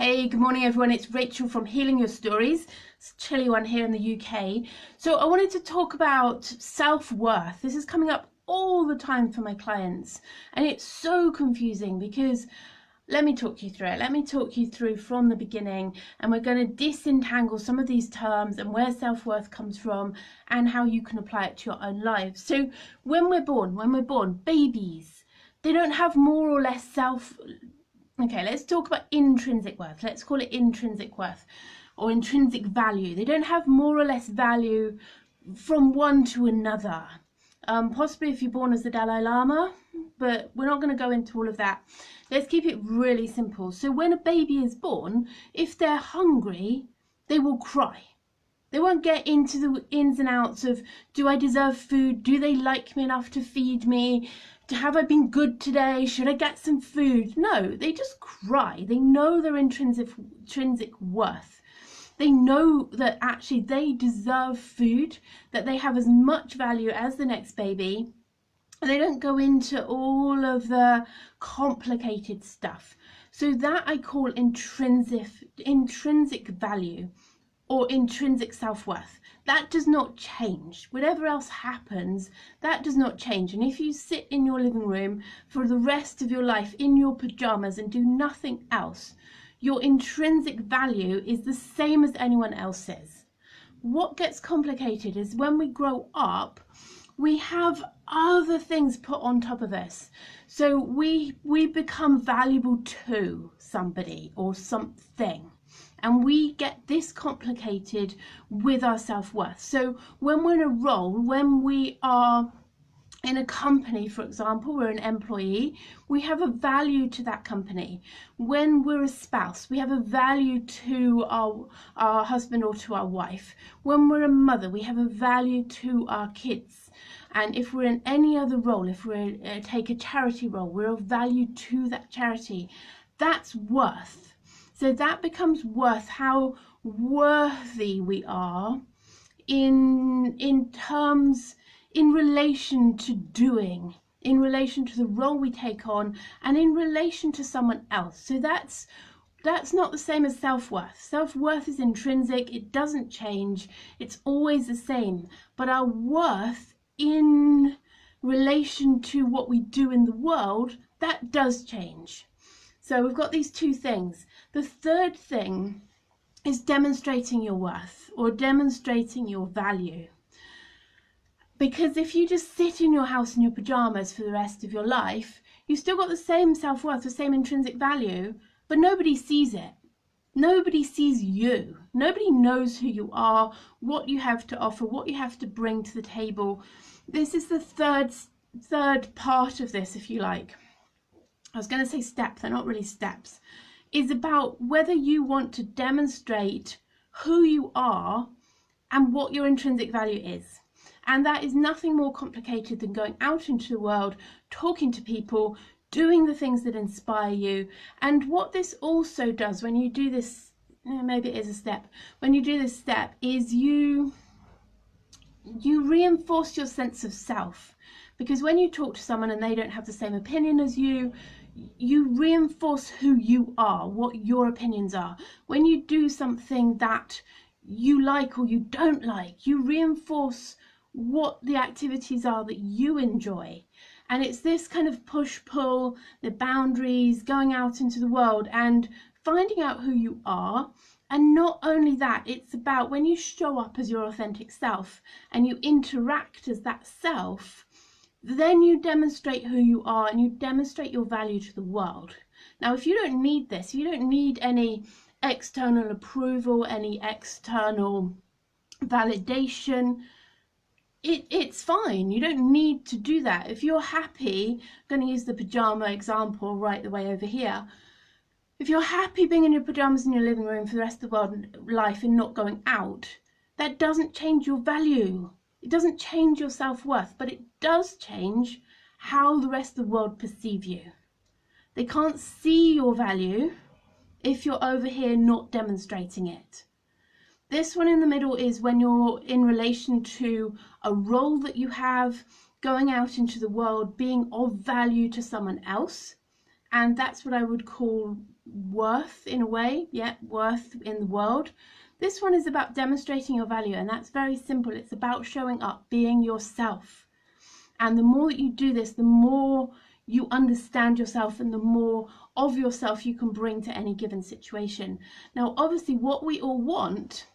Hey, good morning everyone. It's Rachel from Healing Your Stories. It's a chilly one here in the UK. So I wanted to talk about self-worth. This is coming up all the time for my clients, and it's so confusing because let me talk you through it. Let me talk you through from the beginning, and we're going to disentangle some of these terms and where self-worth comes from and how you can apply it to your own lives. So when we're born, babies, they don't have more or less Okay, let's talk about intrinsic worth. Let's call it intrinsic worth or intrinsic value. They don't have more or less value from one to another. Possibly if you're born as the Dalai Lama, but we're not going to go into all of that. Let's keep it really simple. So when a baby is born, if they're hungry, they will cry. They won't get into the ins and outs of, do I deserve food? Do they like me enough to feed me? Have I been good today? Should I get some food? No, they just cry. They know their intrinsic worth. They know that actually they deserve food, that they have as much value as the next baby. They don't go into all of the complicated stuff. So that I call intrinsic value or intrinsic self-worth. That does not change. Whatever else happens, that does not change. And if you sit in your living room for the rest of your life in your pajamas and do nothing else, your intrinsic value is the same as anyone else's. What gets complicated is when we grow up, we have other things put on top of us. So we become valuable to somebody or something. And we get this complicated with our self-worth. So when we're in a role, when we are in a company, for example, we're an employee, we have a value to that company. When we're a spouse, we have a value to our husband or to our wife. When we're a mother, we have a value to our kids. And if we're in any other role, if we take a charity role, we're of value to that charity. That's worth. So that becomes worth, how worthy we are in terms, in relation to doing, in relation to the role we take on, and in relation to someone else. So that's not the same as self-worth. Self-worth is intrinsic, it doesn't change, it's always the same. But our worth in relation to what we do in the world, that does change. So we've got these two things. The third thing is demonstrating your worth or demonstrating your value. Because if you just sit in your house in your pajamas for the rest of your life, you've still got the same self-worth, the same intrinsic value, but nobody sees it. Nobody sees you. Nobody knows who you are, what you have to offer, what you have to bring to the table. This is the third part of this, if you like. I was going to say step, they're not really steps, is about whether you want to demonstrate who you are and what your intrinsic value is. And that is nothing more complicated than going out into the world, talking to people, doing the things that inspire you. And what this also does when you do this, maybe it is a step, when you do this step, is you reinforce your sense of self. Because when you talk to someone and they don't have the same opinion as you, you reinforce who you are, what your opinions are. When you do something that you like or you don't like, you reinforce what the activities are that you enjoy. And it's this kind of push-pull, the boundaries, going out into the world and finding out who you are. And not only that, it's about when you show up as your authentic self and you interact as that self, then you demonstrate who you are and you demonstrate your value to the world. Now, if you don't need this, you don't need any external approval, any external validation, it's fine. You don't need to do that. If you're happy, I'm going to use the pajama example right the way over here. If you're happy being in your pajamas in your living room for the rest of the world life and not going out, that doesn't change your value. It doesn't change your self-worth, but it does change how the rest of the world perceive you. They can't see your value if you're over here not demonstrating it. This one in the middle is when you're in relation to a role that you have, going out into the world, being of value to someone else. And that's what I would call worth in a way, yeah, worth in the world. This one is about demonstrating your value, and that's very simple. It's about showing up, being yourself. And the more that you do this, the more you understand yourself and the more of yourself you can bring to any given situation. Now, obviously, what we all want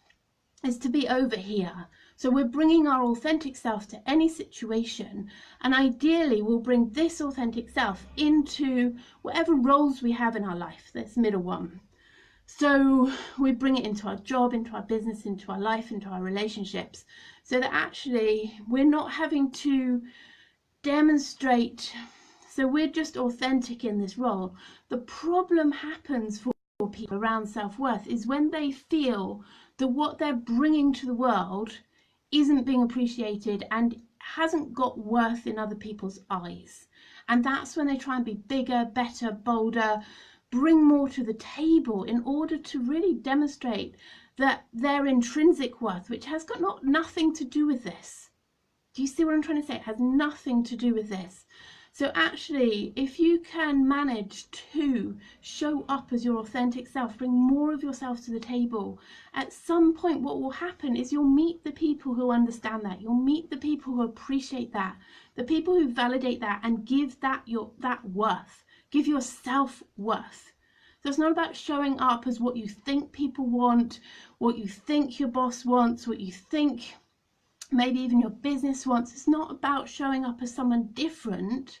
is to be over here. So we're bringing our authentic self to any situation, and ideally we'll bring this authentic self into whatever roles we have in our life, this middle one. So we bring it into our job, into our business, into our life, into our relationships, so that actually we're not having to demonstrate. So we're just authentic in this role. The problem happens for people around self-worth is when they feel that what they're bringing to the world isn't being appreciated and hasn't got worth in other people's eyes. And that's when they try and be bigger, better, bolder, bring more to the table in order to really demonstrate that their intrinsic worth, which has got nothing to do with this. Do you see what I'm trying to say? It has nothing to do with this. So actually, if you can manage to show up as your authentic self, bring more of yourself to the table, at some point what will happen is you'll meet the people who understand that. You'll meet the people who appreciate that, the people who validate that and give that worth, give your self-worth. So it's not about showing up as what you think people want, what you think your boss wants, what you think maybe even your business wants. It's not about showing up as someone different,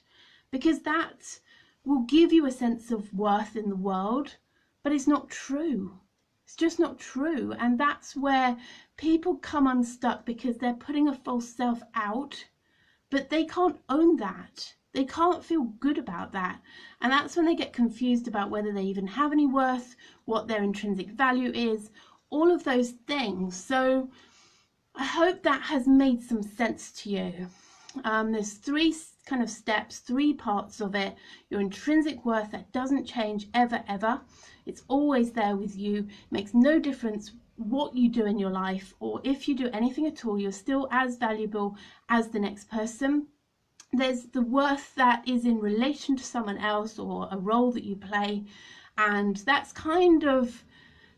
because that will give you a sense of worth in the world, but it's not true. It's just not true. And that's where people come unstuck, because they're putting a false self out, but they can't own that. They can't feel good about that. And that's when they get confused about whether they even have any worth, what their intrinsic value is, all of those things. So I hope that has made some sense to you. There's three kind of steps, three parts of it. Your intrinsic worth, that doesn't change ever, ever. It's always there with you. It makes no difference what you do in your life, or if you do anything at all, you're still as valuable as the next person. There's the worth that is in relation to someone else or a role that you play, and that's kind of,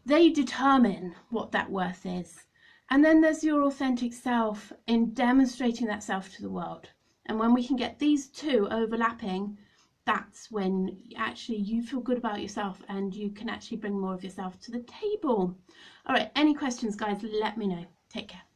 they determine what that worth is. And then there's your authentic self in demonstrating that self to the world. And when we can get these two overlapping, that's when actually you feel good about yourself and you can actually bring more of yourself to the table. All right, any questions, guys, let me know. Take care.